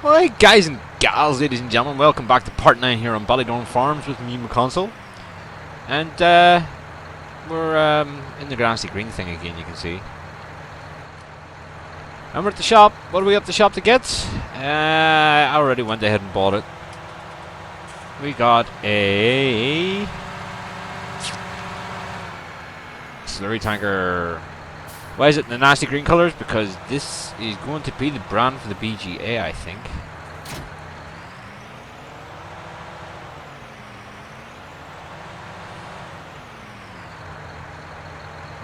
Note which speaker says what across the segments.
Speaker 1: Alright guys and gals, ladies and gentlemen, welcome back to part 9 here on Ballydorn Farms with me, McConsole. And we're in the grassy green thing again, you can see. And we're at the shop. What are we up the shop to get? I already went ahead and bought it. We got a slurry tanker. Why is it in the nasty green colours? Because this is going to be the brand for the BGA, I think.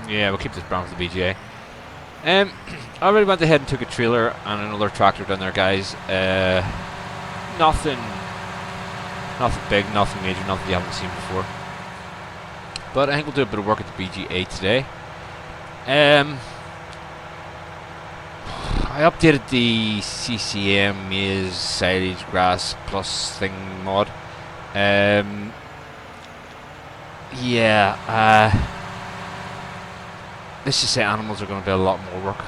Speaker 1: Yeah, we'll keep this brand for the BGA. I already went ahead and took a trailer and another tractor down there, guys. Nothing big, nothing major, nothing you haven't seen before. But I think we'll do a bit of work at the BGA today. I updated the CCM maize silage grass plus thing mod. Let's just say animals are going to be a lot more work.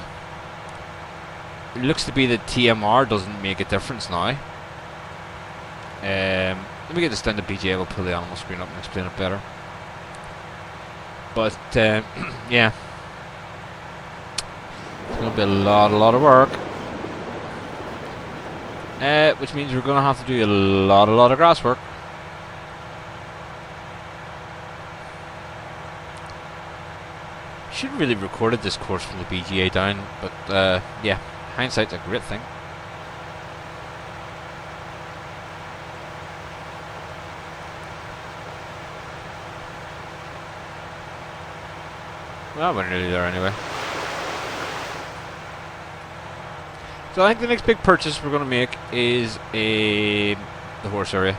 Speaker 1: It looks to be that TMR doesn't make a difference now. Let me get this down to BGA, we'll pull the animal screen up and explain it better. But, yeah. It's going to be a lot of work. Which means we're going to have to do a lot of grass work. Should really recorded this course from the BGA down, but yeah, hindsight's a great thing. Well, we're nearly there anyway. So I think the next big purchase we're going to make is the horse area.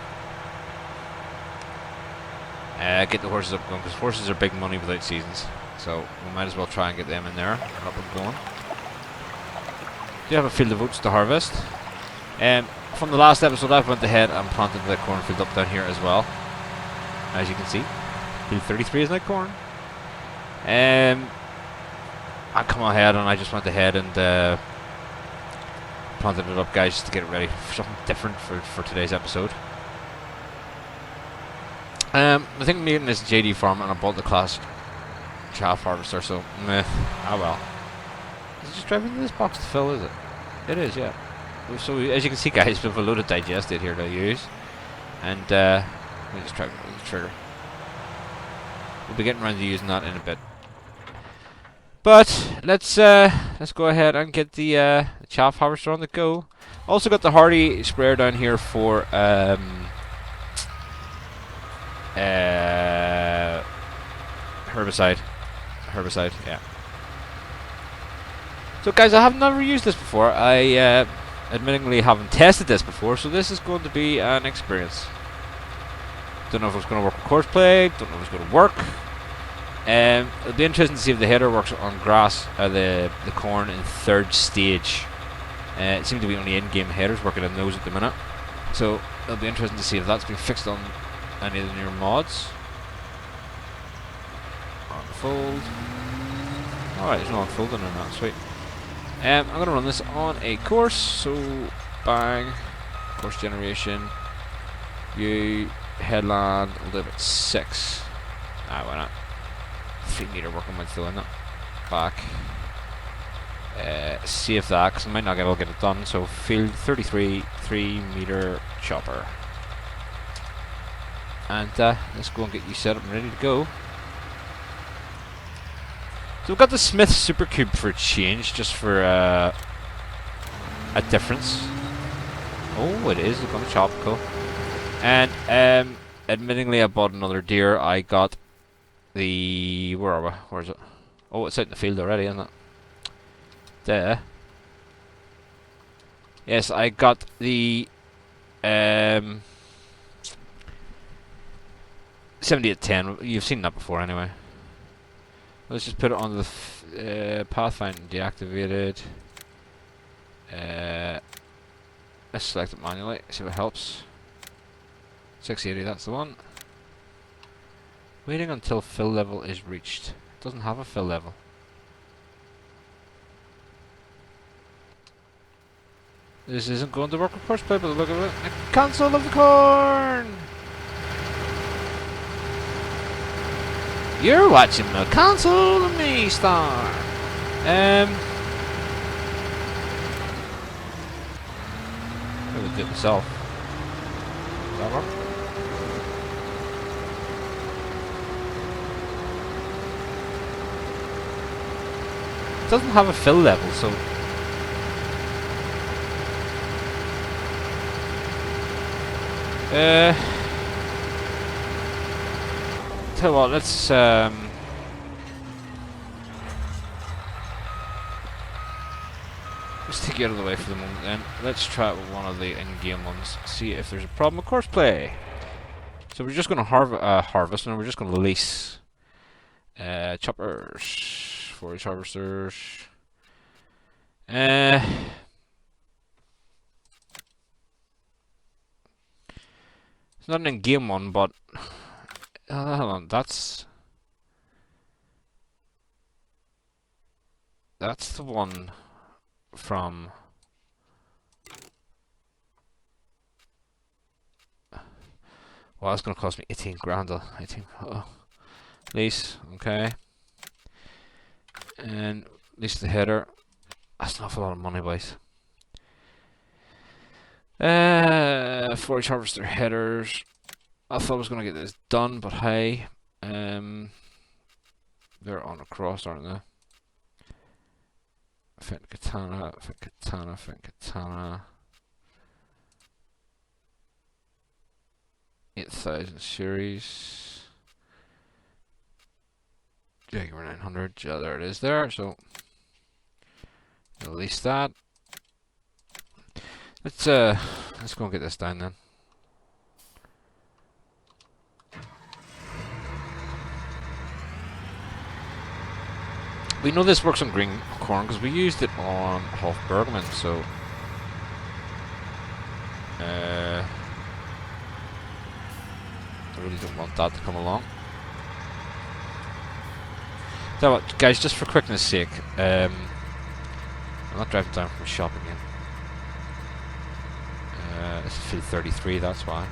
Speaker 1: Get the horses up going, because horses are big money without seasons. So we might as well try and get them in there and up and going. Do have a field of oats to harvest. From the last episode I've went ahead and planted the cornfield up down here as well. As you can see. Field 33 is now corn. I come ahead and I just went ahead and planted it up, guys, just to get it ready for something different for today's episode. I think I'm making this JD farm and I bought the class chaff harvester, so meh. Ah well. Is it just driving into this box to fill, is it? It is, yeah. So as you can see, guys, we have a load of digestate here to use. And let me just try the trigger. We'll be getting around to using that in a bit. But let's go ahead and get the chaff harvester on the go. Also got the Hardy sprayer down here for herbicide, yeah. So guys, I have never used this before. I admittingly haven't tested this before, so this is going to be an experience. Don't know if it's going to work with courseplay, don't know if it's going to work. It'll be interesting to see if the header works on grass, the corn in third stage. It seems to be only in-game headers working on those at the minute. So it'll be interesting to see if that's been fixed on any of the newer mods. Unfold. Alright, there's no unfolding in that, sweet. I'm going to run this on a course, so bang, course generation, view, headland, we'll do about 6. Ah, why not? 3 meter working with doing that. Back. Save that, because I might not be able to get it done, so field 33, 3 meter chopper. And let's go and get you set up and ready to go. So we've got the Smith Super Cube for a change, just for a difference. Oh, it is. It's going to chop, cool. And admittingly, I bought another Deere. I got the... Where are we? Where is it? Oh, it's out in the field already, isn't it? There. Yes, I got the 7810. You've seen that before anyway. Let's just put it on the Pathfinder deactivated. Let's select it manually, see what helps. 680, that's the one. Waiting until fill level is reached. It doesn't have a fill level. This isn't going to work with course play, but look at it. A console of the corn! You're watching the console of me, star! I would do it myself. Does that work? It doesn't have a fill level, so... Tell you what, let's take you out of the way for the moment then. Let's try it with one of the in-game ones, see if there's a problem with course play. So we're just going to harvest, and we're just going to lease choppers, forage harvesters. It's not an in-game one, but hold on, that's the one from well, that's gonna cost me 18 grand. 18 lease, okay. And lease the header. That's an awful lot of money, boys. Forage harvester headers. I thought I was gonna get this done, but hey, they're on a cross, aren't they? Fit katana, fit katana, fit katana. 8,000 series. Jaguar 900. Yeah, there it is there. So release that. Let's go and get this down then. We know this works on green corn because we used it on Half Bergman, so I really don't want that to come along. So what, guys, just for quickness sake, I'm not driving down from shopping yet. This is field 33, that's why.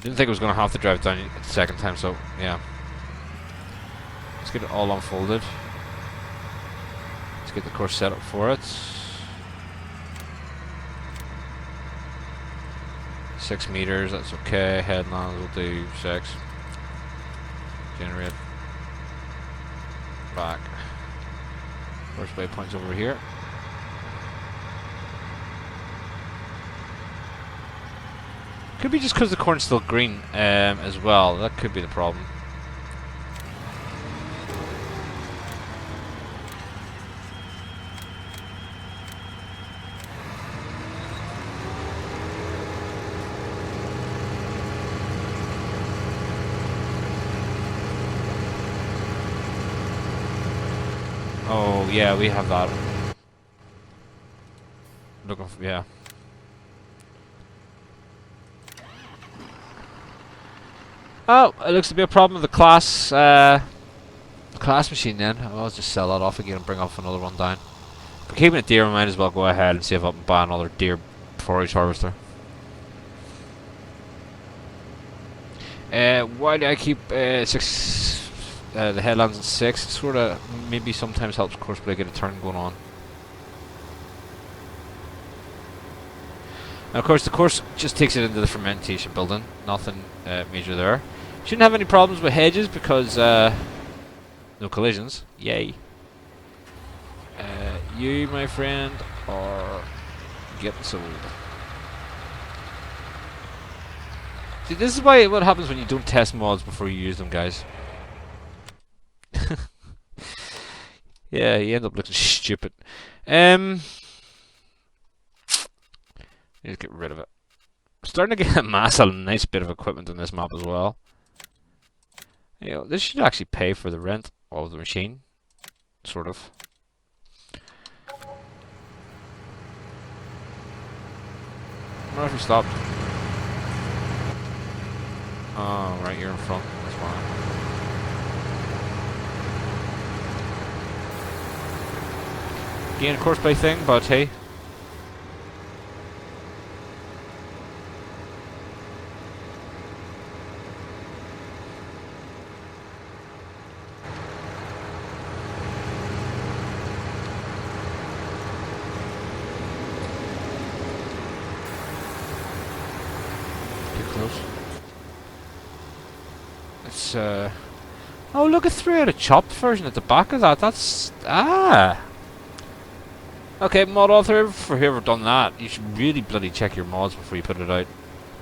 Speaker 1: Didn't think I was going to have to drive down the second time, so yeah. Let's get it all unfolded. Let's get the course set up for it. 6 meters, that's okay. Headlands will do 6. Generate. Back. Course waypoints over here. Could be just because the corn's still green as well. That could be the problem. Oh yeah, we have that. Looking for, yeah. Oh, it looks to be a problem with the class machine then. I'll just sell that off again and bring off another one down. For keeping it Deere, I might as well go ahead and see if I can buy another Deere forage harvester. Why do I keep 6 the headlands at 6? It sort of maybe sometimes helps course play get a turn going on. Now, of course, the course just takes it into the fermentation building. Nothing major there. Shouldn't have any problems with hedges because no collisions. Yay. You, my friend, are getting sold. See, this is why what happens when you don't test mods before you use them, guys. Yeah, you end up looking stupid. Let's get rid of it. I'm starting to get a nice bit of equipment in this map as well. You know, this should actually pay for the rent of the machine, sort of. What if we stopped? Oh, right here in front. That's fine. Again, a courseplay thing, but hey. Close. It's oh, look, a 3 out of chopped version at the back of that. That's okay, mod author, for whoever done that, you should really bloody check your mods before you put it out.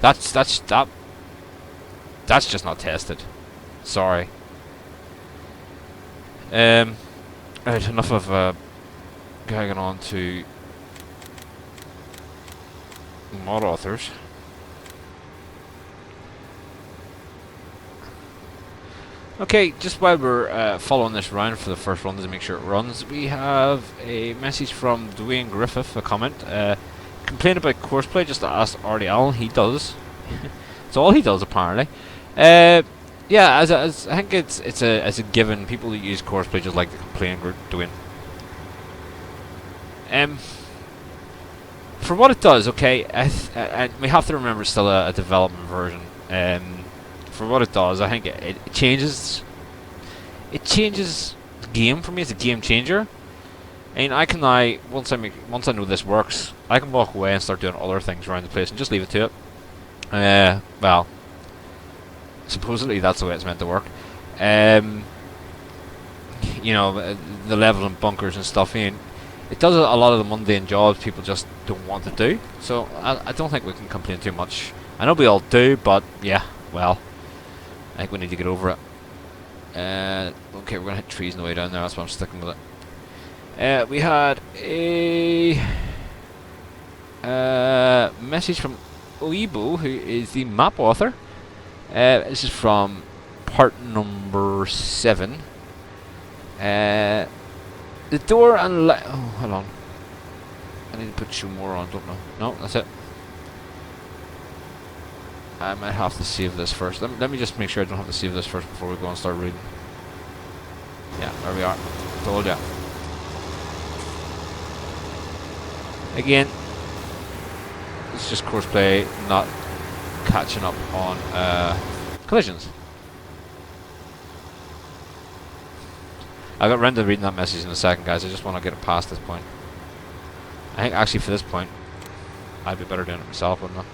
Speaker 1: That's just not tested. Sorry. Right, enough of going on to mod authors. Okay, just while we're following this round for the first run to make sure it runs, we have a message from Dwayne Griffith, a comment. Complain about courseplay, just to ask Artie Allen. He does. It's all he does, apparently. Yeah, as I think it's a given. People who use courseplay just like to complain, Dwayne. For what it does, okay, and we have to remember it's still a development version. For what it does, I think it changes. It changes the game for me. It's a game changer. And I can now, once I know this works, I can walk away and start doing other things around the place and just leave it to it. Well, supposedly that's the way it's meant to work. You know, the leveling bunkers and stuff. I mean, it does a lot of the mundane jobs people just don't want to do. So I don't think we can complain too much. I know we all do, but yeah, well, I think we need to get over it. Okay, we're gonna hit trees on the way down there. That's why I'm sticking with it. We had a message from Oibo, who is the map author. This is from part number 7. The door and oh, hold on. I need to put 2 more on. Don't know. No, that's it. I might have to save this first. Let me just make sure I don't have to save this first before we go and start reading. Yeah, there we are. Told ya. Again, it's just courseplay, not catching up on collisions. I got round to reading that message in a second, guys. I just want to get it past this point. I think actually for this point, I'd be better doing it myself, wouldn't I?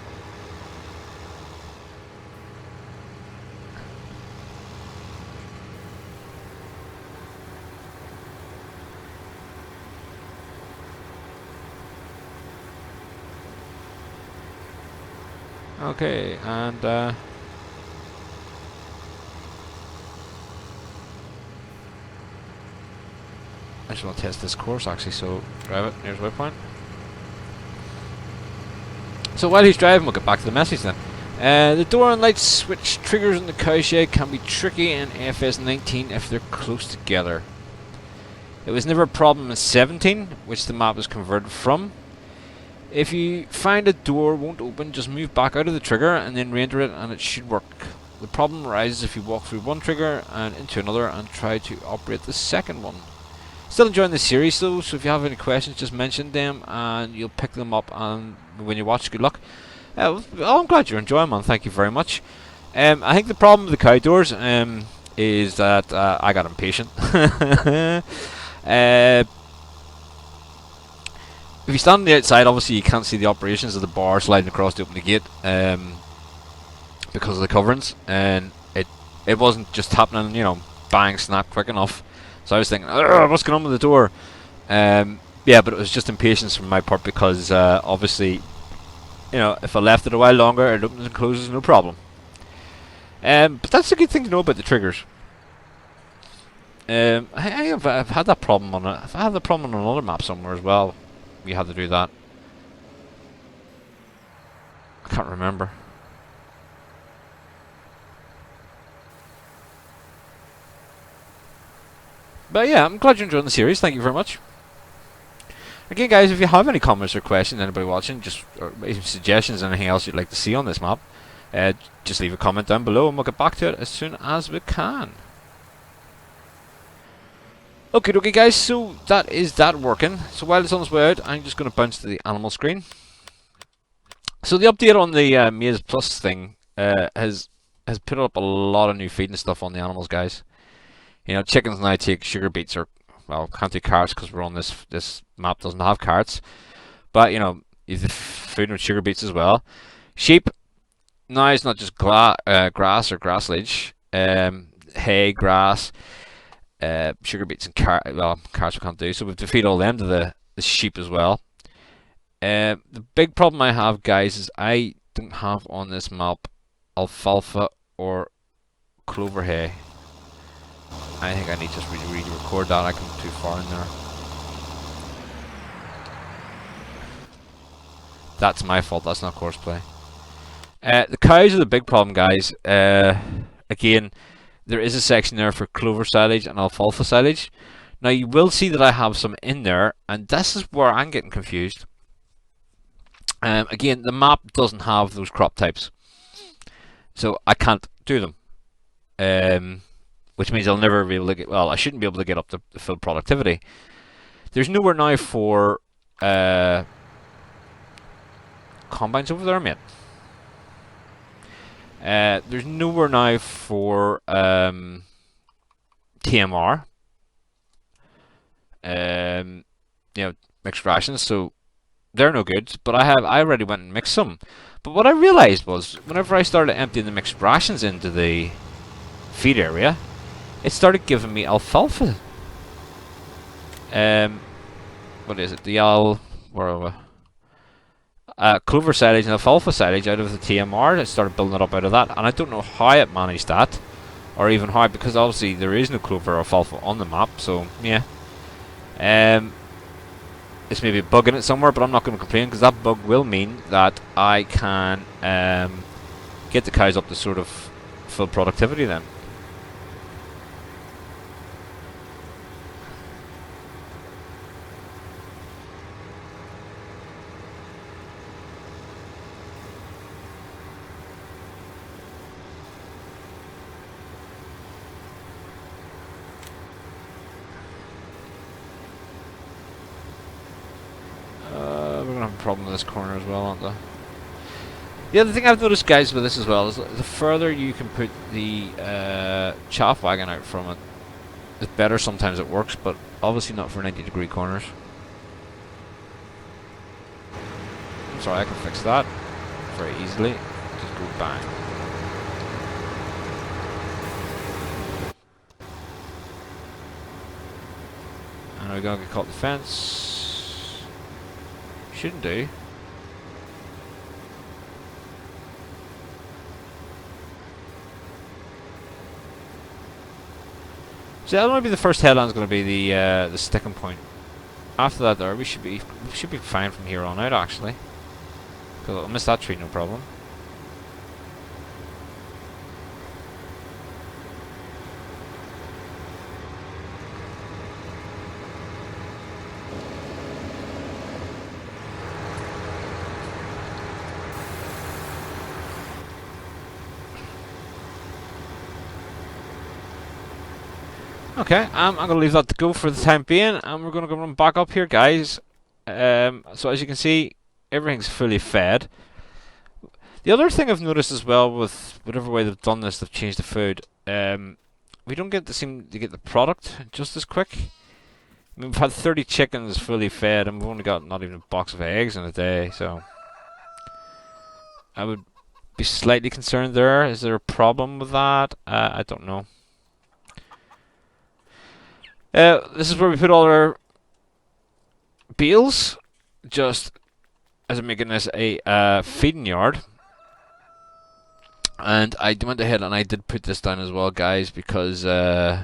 Speaker 1: Okay, and I just want to test this course actually, so drive it, here's waypoint. So while he's driving, we'll get back to the message then. The door and light switch triggers in the cowshed can be tricky in FS19 if they're close together. It was never a problem in 17, which the map was converted from. If you find a door won't open, just move back out of the trigger and then re-enter it and it should work. The problem arises if you walk through one trigger and into another and try to operate the second one. Still enjoying the series though, so if you have any questions just mention them and you'll pick them up and when you watch. Good luck. Oh, I'm glad you're enjoying, man. Thank you very much. I think the problem with the cow doors is that I got impatient. If you stand on the outside, obviously you can't see the operations of the bar sliding across to open the gate because of the coverings, and it wasn't just happening, you know, bang, snap, quick enough. So I was thinking, what's going on with the door? Yeah, but it was just impatience from my part because obviously, you know, if I left it a while longer, it opens and closes, no problem. But that's a good thing to know about the triggers. I've had that problem on it. I've had the problem on another map somewhere as well. We had to do that. I can't remember. But yeah, I'm glad you're enjoying the series. Thank you very much. Again, guys, if you have any comments or questions, anybody watching, just or suggestions, anything else you'd like to see on this map, just leave a comment down below and we'll get back to it as soon as we can. Okay, guys, so that is that working. So while it's on its way out, I'm just going to bounce to the animal screen. So the update on the Maize Plus thing has put up a lot of new feeding stuff on the animals, guys. You know, chickens now take sugar beets, or well, can't do carrots because we're on this map doesn't have carrots. But you know, you food with sugar beets as well. Sheep now it's not just grass or grassilage, hay, grass, sugar beets and carrots we can't do. So we have to feed all them to the sheep as well. The big problem I have, guys, is I don't have on this map alfalfa or clover hay. I think I need to just record that. I come too far in there. That's my fault. That's not courseplay. The cows are the big problem, guys. Again, there is a section there for clover silage and alfalfa silage. Now you will see that I have some in there, and this is where I'm getting confused. Again, the map doesn't have those crop types, so I can't do them. Which means I'll never be able to get. Well, I shouldn't be able to get up to full productivity. There's nowhere now for combines over there, mate. There's nowhere now for TMR. You know, mixed rations, so they're no good. But I already went and mixed some. But what I realized was, whenever I started emptying the mixed rations into the feed area, it started giving me alfalfa. What is it? Where are we? Clover silage and alfalfa silage out of the TMR. It started building it up out of that, and I don't know how it managed that, or even how, because obviously there is no clover or alfalfa on the map. So yeah, it's maybe a bug in it somewhere, but I'm not going to complain because that bug will mean that I can get the cows up to sort of full productivity then. Problem with this corner as well, aren't there? The other thing I've noticed, guys, with this as well is the further you can put the chaff wagon out from it, the better sometimes it works, but obviously not for 90-degree corners. I'm sorry, I can fix that very easily. Just go bang. And we're going to get caught in the fence. Shouldn't do. So that might be the first headland's going to be the sticking point. After that, there we should be fine from here on out actually. Because I'll miss that tree, no problem. Okay, I'm going to leave that to go for the time being, and we're going to go run back up here, guys. So as you can see, everything's fully fed. The other thing I've noticed as well, with whatever way they've done this, they've changed the food. We don't seem to get the product just as quick. I mean, we've had 30 chickens fully fed, and we've only got not even a box of eggs in a day, so I would be slightly concerned there. Is there a problem with that? I don't know. This is where we put all our bales, just as I'm making this a feeding yard. And I went ahead and I did put this down as well, guys, because I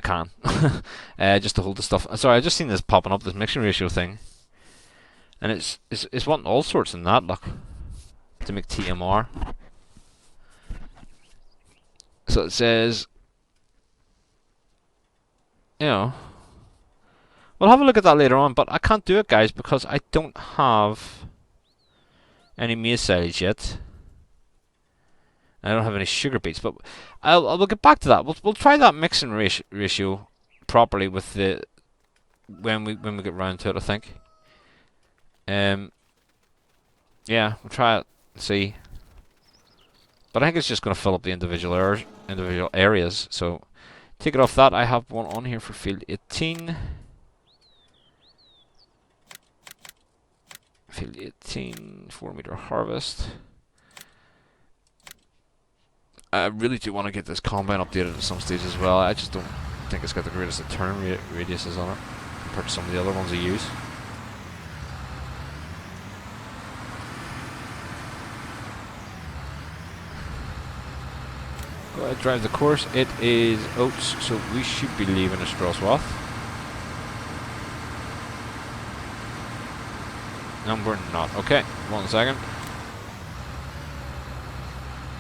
Speaker 1: can. Just to hold the stuff. Sorry, I just seen this popping up, this mixing ratio thing. And it's wanting all sorts in that, look, to make TMR. So it says, you know, we'll have a look at that later on, but I can't do it, guys, because I don't have any maize silage yet. I don't have any sugar beets, but we'll get back to that. We'll try that mixing ratio properly with the when we get round to it. I think. Yeah, we'll try it and see. But I think it's just going to fill up the individual areas. So take it off that. I have one on here for field 18. Field 18, 4-meter harvest. I really do want to get this combine updated at some stage as well. I just don't think it's got the greatest of turn radiuses on it compared to some of the other ones I use. Go ahead, drive the course. It is oats, so we should be leaving a straw swath. No, we're not. Okay, 1 second.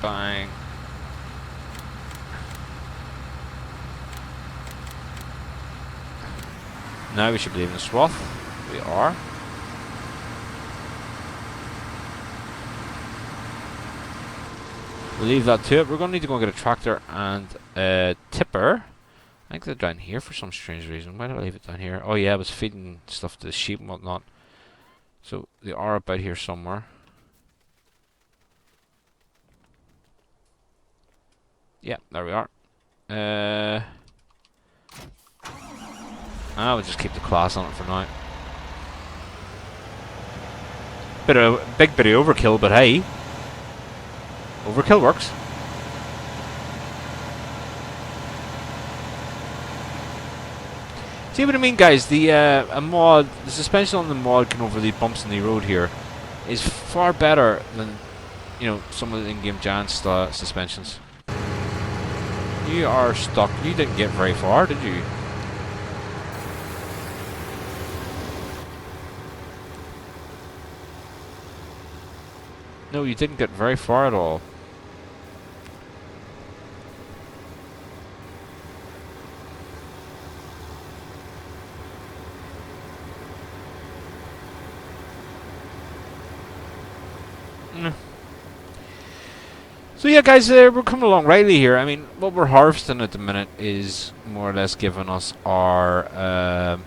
Speaker 1: Bang. Now we should be leaving the swath. We are. We'll leave that to it. We're going to need to go and get a tractor and a tipper. I think they're down here for some strange reason. Why did I leave it down here? Oh yeah, I was feeding stuff to the sheep and whatnot. So they are about here somewhere. Yeah, there we are. We'll just keep the class on it for now. Big bit of overkill, but hey, overkill works. See what I mean, guys? The the suspension on the mod can over the bumps in the road here is far better than, you know, some of the in-game Giant suspensions. You are stuck. You didn't get very far, did you? No, you didn't get very far at all. So yeah, guys, we're coming along rightly here. I mean, what we're harvesting at the minute is more or less giving us our...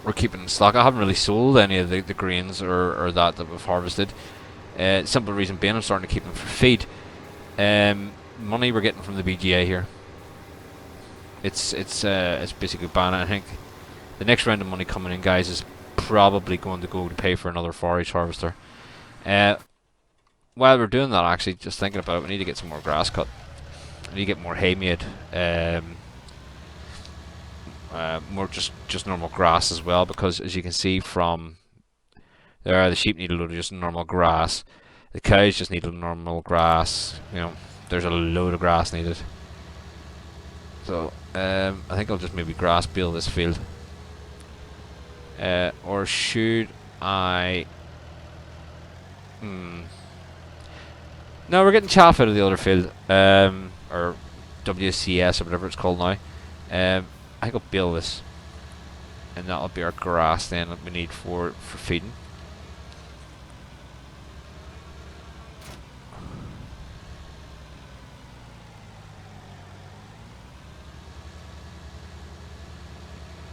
Speaker 1: we're keeping in stock. I haven't really sold any of the grains or that we've harvested. Simple reason being I'm starting to keep them for feed. Money we're getting from the BGA here. It's basically banned. I think the next round of money coming in, guys, is probably going to go to pay for another forage harvester. While we're doing that, actually, just thinking about it, we need to get some more grass cut. We need to get more hay made. More just normal grass as well, because as you can see from there, the sheep need a load of just normal grass. The cows just need a normal grass. You know, there's a load of grass needed. So I think I'll just maybe grass bale this field. Or should I? No, we're getting chaff out of the other field, or WCS or whatever it's called now. I think I'll bale this, and that'll be our grass then that we need for feeding.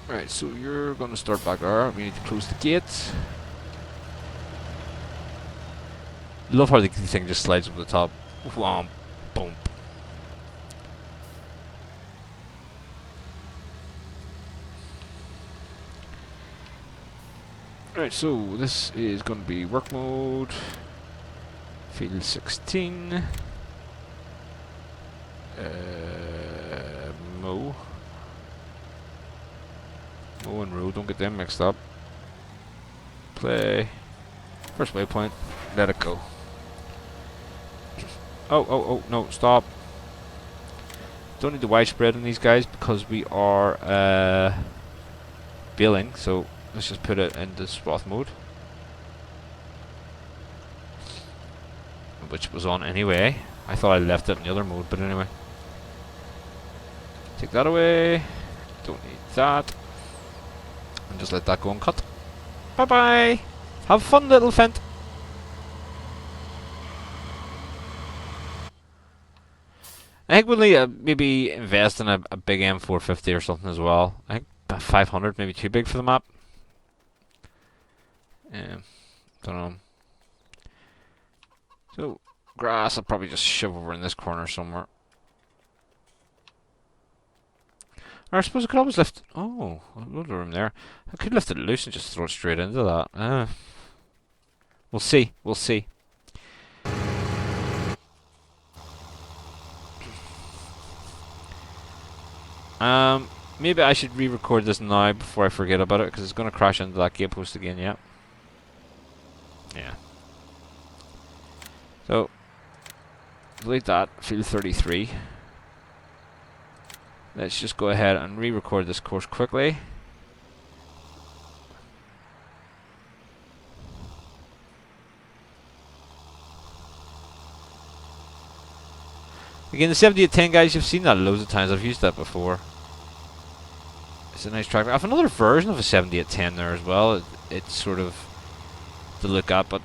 Speaker 1: Right, so you're going to start back there. We need to close the gate. Love how the thing just slides over the top. Whomp, boom. Right, so this is going to be work mode. Field 16. Mow. Mow and row, don't get them mixed up. Play. First waypoint. Let it go. Oh, no, stop. Don't need the widespread on these guys because we are baling, so let's just put it into swath mode. Which was on anyway. I thought I left it in the other mode, but anyway. Take that away. Don't need that. And just let that go and cut. Bye bye. Have fun, little fent. I think we'll need maybe invest in a big M450 or something as well. I think 500 maybe too big for the map. Don't know. So grass I'll probably just shove over in this corner somewhere. Or I suppose I could always lift. Oh, a load of room there. I could lift it loose and just throw it straight into that. We'll see. We'll see. Maybe I should re-record this now before I forget about it, because it's going to crash into that gatepost again. Yeah. Yeah. So delete that. Field 33. Let's just go ahead and re-record this course quickly. Again, the 7810, guys, you've seen that loads of times. I've used that before. It's a nice tractor. I have another version of a 7810 there as well. It's sort of to look at, but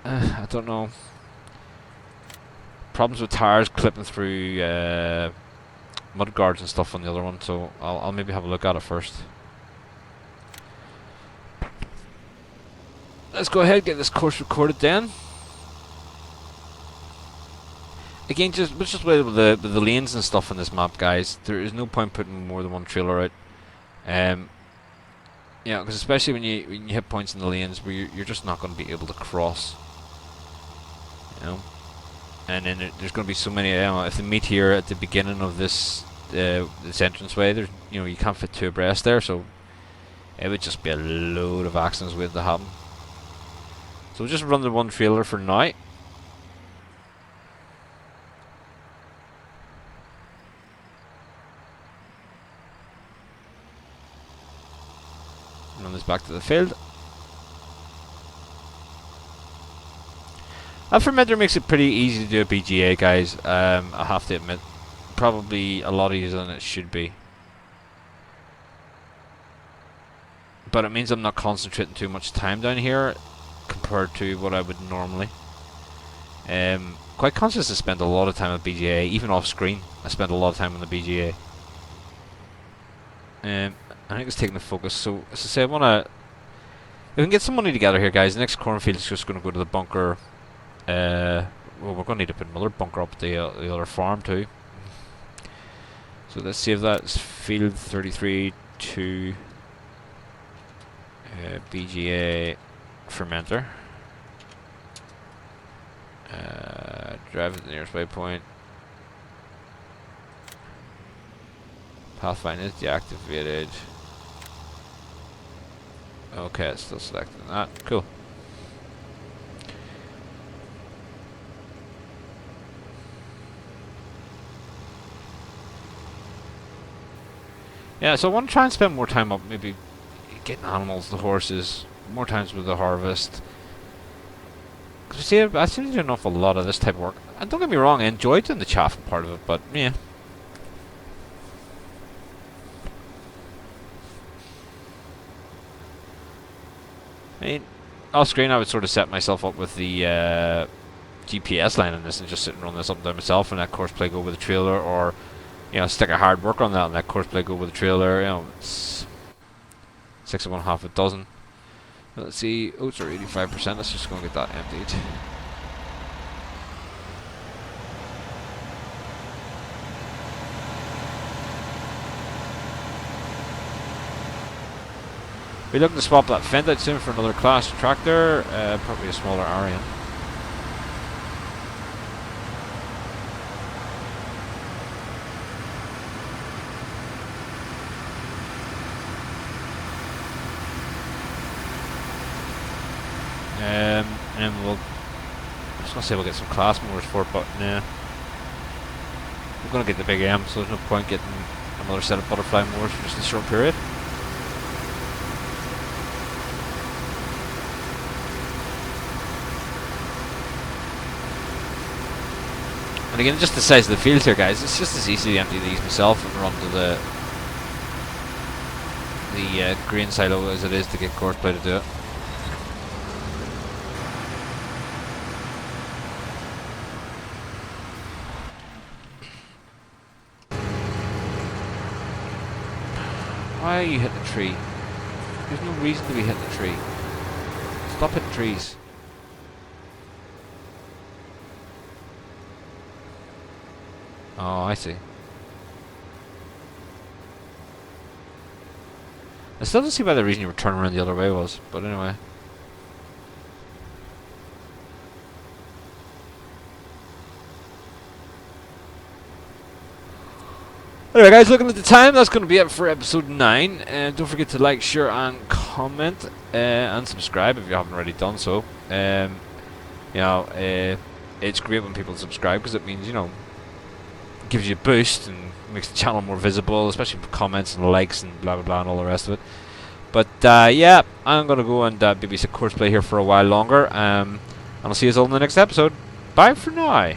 Speaker 1: I don't know. Problems with tires clipping through mud guards and stuff on the other one, so I'll maybe have a look at it first. Let's go ahead and get this course recorded then. Again, let's just wait with the lanes and stuff on this map, guys. There is no point putting more than one trailer out. Yeah, because especially when you hit points in the lanes where you're just not going to be able to cross. You know, and then there's going to be so many. If they meet here at the beginning of this entranceway, there's you can't fit two abreast there, so it would just be a load of accidents waiting to happen. So we'll just run the one trailer for now. Run this back to the field. That fermenter makes it pretty easy to do a BGA, guys. I have to admit, probably a lot easier than it should be. But it means I'm not concentrating too much time down here compared to what I would normally. Quite conscious to spend a lot of time on BGA, even off screen. I spend a lot of time on the BGA. I think it's taking the focus. So as I say, if we can get some money together here, guys, the next cornfield is just going to go to the bunker. Well, we're going to need to put another bunker up the other farm too. So let's save that. It's field 33 to BGA fermenter. Drive to the nearest waypoint. Pathfinder is deactivated. Okay, it's still selecting that. Cool. Yeah, so I want to try and spend more time up, maybe getting animals, the horses, more times with the harvest. Because see, I seem to do an awful lot of this type of work. And don't get me wrong, I enjoyed doing the chaffing part of it, but yeah. I mean, off screen I would sort of set myself up with the GPS line on this and just sit and run this up and down myself and that course play go with a trailer, or stick a hard work on that and that course play go with a trailer. It's 6 of 1, half a dozen. Let's see, oats are 85%, let's just go and get that emptied. We're looking to swap that fend out soon for another class tractor, probably a smaller Arian. And I was going to say we'll get some class mowers for it, but nah. We're going to get the big M, so there's no point getting another set of butterfly mowers for just a short period. And again, just the size of the field here, guys, it's just as easy to empty these myself and run to the grain silo as it is to get courseplay to do it. Why are you hitting the tree? There's no reason to be hitting the tree. Stop hitting trees. Oh, I see. I still don't see why the reason you were turning around the other way was, but anyway. Anyway guys, looking at the time, that's going to be it for episode 9. Don't forget to like, share and comment and subscribe if you haven't already done so. It's great when people subscribe because it means, gives you a boost and makes the channel more visible, especially with comments and likes and blah blah blah and all the rest of it. But yeah, I'm going to go and babysit Courseplay here for a while longer, and I'll see you all in the next episode. Bye for now.